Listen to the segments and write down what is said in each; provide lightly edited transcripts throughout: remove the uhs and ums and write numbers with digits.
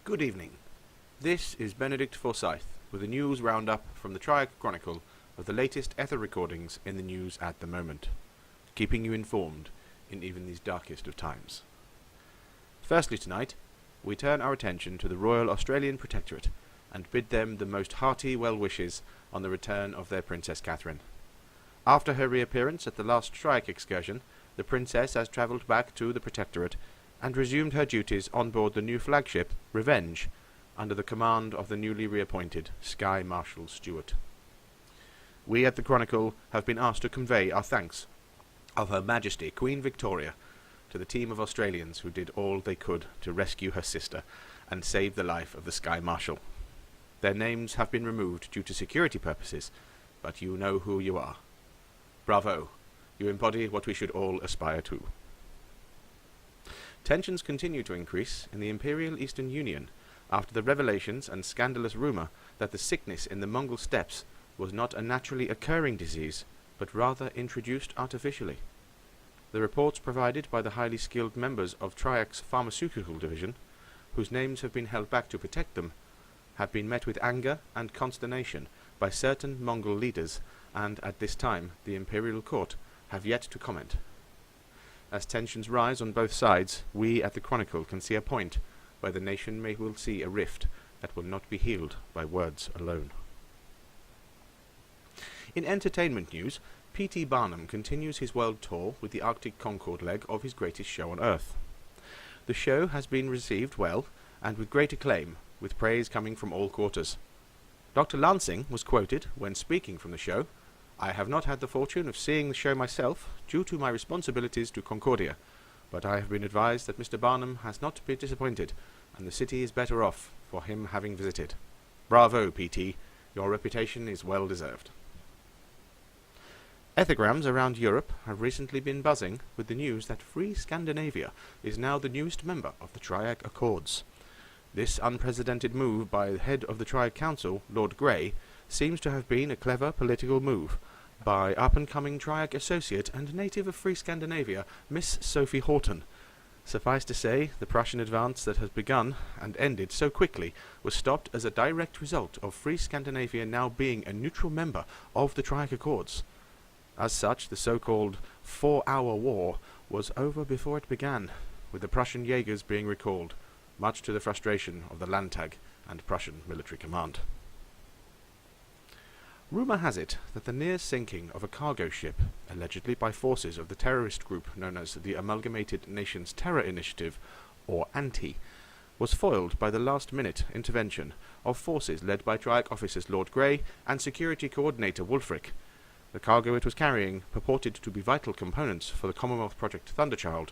Good evening. This is Benedict Forsyth with a news roundup from the TRIAC Chronicle of the latest Aether recordings in the news at the moment, keeping you informed in even these darkest of times. Firstly tonight, we turn our attention to the Royal Australian Protectorate and bid them the most hearty well wishes on the return of their Princess Catherine. After her reappearance at the last TRIAC excursion, the Princess has travelled back to the Protectorate and resumed her duties on board the new flagship, Revenge, under the command of the newly reappointed Sky Marshal Stewart. We at the Chronicle have been asked to convey our thanks of Her Majesty Queen Victoria to the team of Australians who did all they could to rescue her sister and save the life of the Sky Marshal. Their names have been removed due to security purposes, but you know who you are. Bravo! You embody what we should all aspire to. Tensions continue to increase in the Imperial Eastern Union after the revelations and scandalous rumour that the sickness in the Mongol steppes was not a naturally occurring disease, but rather introduced artificially. The reports provided by the highly skilled members of TRIAC's pharmaceutical division, whose names have been held back to protect them, have been met with anger and consternation by certain Mongol leaders, and at this time the Imperial Court have yet to comment. As tensions rise on both sides, we at the Chronicle can see a point where the nation will see a rift that will not be healed by words alone. In entertainment news, P.T. Barnum continues his world tour with the Arctic Concord leg of his greatest show on Earth. The show has been received well and with great acclaim, with praise coming from all quarters. Dr. Lansing was quoted when speaking from the show, "I have not had the fortune of seeing the show myself due to my responsibilities to Concordia, but I have been advised that Mr. Barnum has not been disappointed, and the city is better off for him having visited. Bravo, P.T. Your reputation is well deserved." Ethergrams around Europe have recently been buzzing with the news that Free Scandinavia is now the newest member of the TRIAC Accords. This unprecedented move by the head of the TRIAC Council, Lord Grey, seems to have been a clever political move by up-and-coming TRIAC associate and native of Free Scandinavia, Miss Sophie Horton. Suffice to say, the Prussian advance that has begun and ended so quickly was stopped as a direct result of Free Scandinavia now being a neutral member of the TRIAC Accords. As such, the so-called 4-hour war was over before it began, with the Prussian Jaegers being recalled, much to the frustration of the Landtag and Prussian military command. Rumour has it that the near sinking of a cargo ship, allegedly by forces of the terrorist group known as the Amalgamated Nations Terror Initiative, or ANTI, was foiled by the last-minute intervention of forces led by TRIAC officers Lord Grey and Security Coordinator Wulfric. The cargo it was carrying, purported to be vital components for the Commonwealth Project Thunderchild,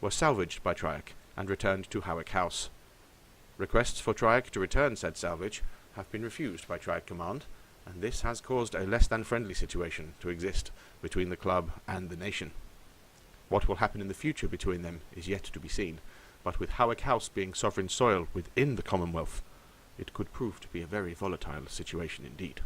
were salvaged by TRIAC and returned to Howick House. Requests for TRIAC to return said salvage have been refused by TRIAC Command, and this has caused a less-than-friendly situation to exist between the club and the nation. What will happen in the future between them is yet to be seen, but with Howick House being sovereign soil within the Commonwealth, it could prove to be a very volatile situation indeed.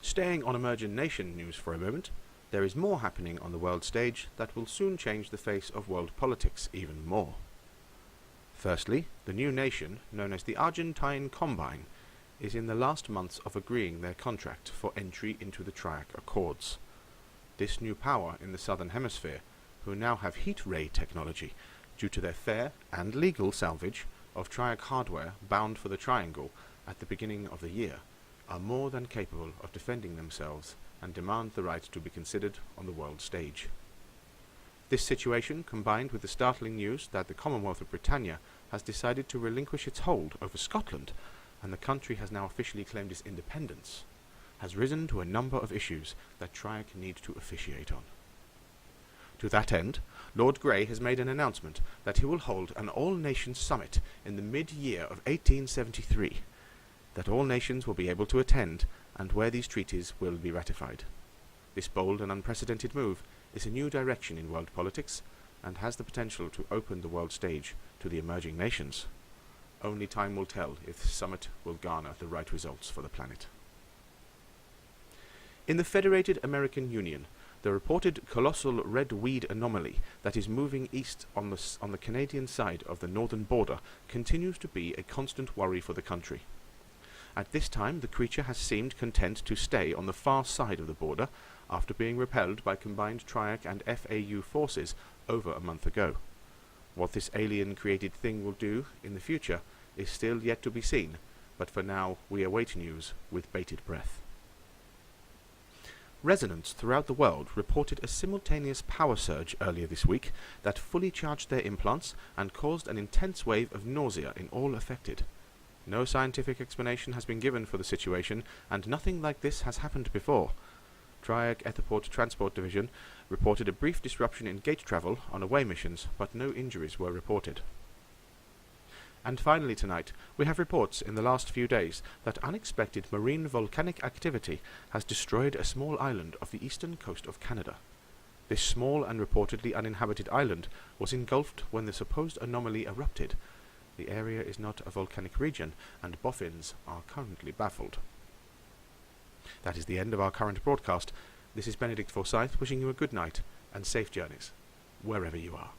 Staying on emerging nation news for a moment, there is more happening on the world stage that will soon change the face of world politics even more. Firstly, the new nation, known as the Argentine Combine, is in the last months of agreeing their contract for entry into the TRIAC Accords. This new power in the Southern Hemisphere, who now have heat ray technology due to their fair and legal salvage of TRIAC hardware bound for the Triangle at the beginning of the year, are more than capable of defending themselves and demand the right to be considered on the world stage. This situation, combined with the startling news that the Commonwealth of Britannia has decided to relinquish its hold over Scotland, and the country has now officially claimed its independence, has risen to a number of issues that TRIAC need to officiate on. To that end, Lord Grey has made an announcement that he will hold an all-nations summit in the mid-year of 1873, that all nations will be able to attend, and where these treaties will be ratified. This bold and unprecedented move is a new direction in world politics, and has the potential to open the world stage to the emerging nations. Only time will tell if this summit will garner the right results for the planet. In the Federated American Union, The reported colossal red weed anomaly that is moving east on the Canadian side of the northern border continues to be a constant worry for the country. At this time, the creature has seemed content to stay on the far side of the border after being repelled by combined TRIAC and FAU forces over a month ago. What this alien-created thing will do in the future is still yet to be seen, but for now we await news with bated breath. Residents throughout the world reported a simultaneous power surge earlier this week that fully charged their implants and caused an intense wave of nausea in all affected. No scientific explanation has been given for the situation, and nothing like this has happened before. TRIAC Etherport Transport Division reported a brief disruption in gate travel on away missions, but no injuries were reported. And finally tonight, we have reports in the last few days that unexpected marine volcanic activity has destroyed a small island off the eastern coast of Canada. This small and reportedly uninhabited island was engulfed when the supposed anomaly erupted. The area is not a volcanic region, and boffins are currently baffled. That is the end of our current broadcast. This is Benedict Forsyth wishing you a good night and safe journeys, wherever you are.